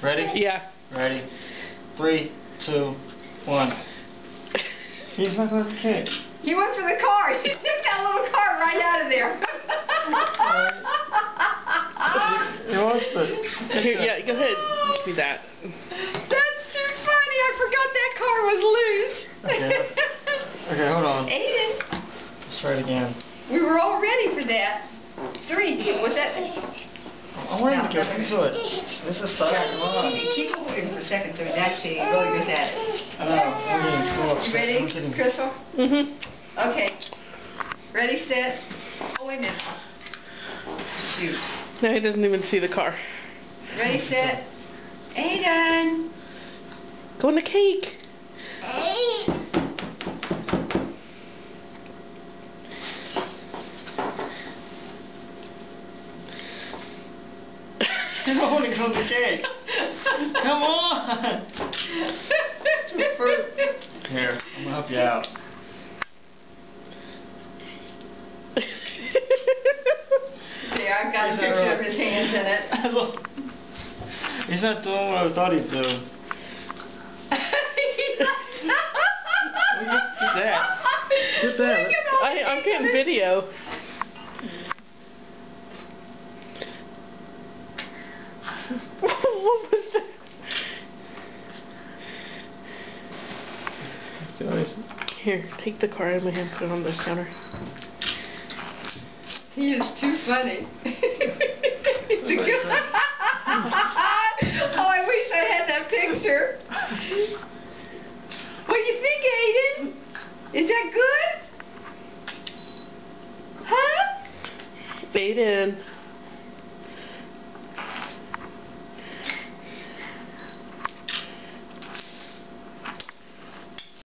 Ready? Yeah. Ready? 3, 2, 1. He's not going to kick. He went for the car. He took that little car right out of there. He wants to. Here, yeah, go ahead. Give me that. That's too funny. I forgot that car was loose. Okay, hold on. Aiden. Let's try it again. We were all ready for that. 3, 2, what's that? I want him to get into it. This is side. Come on. Keep moving for a second, so that's she really goes at it. I know. I'm getting too upset. You ready, I'm kidding. Crystal? Mm-hmm. Okay. Ready, set. Oh, wait a minute. Shoot. Now he doesn't even see the car. Ready, set. Aiden. Go in the cake. I don't want to go to the cake. Come on. Here, I'm going to help you out. Yeah, I've got a picture of his hands in it. He's not doing what I thought he'd do. Get that. Get that. I'm getting video. What was that? Here, take the car out of my hand, put it on the counter. He is too funny. He's a good. Oh, I wish I had that picture. What do you think, Aiden? Is that good? Huh? Aiden.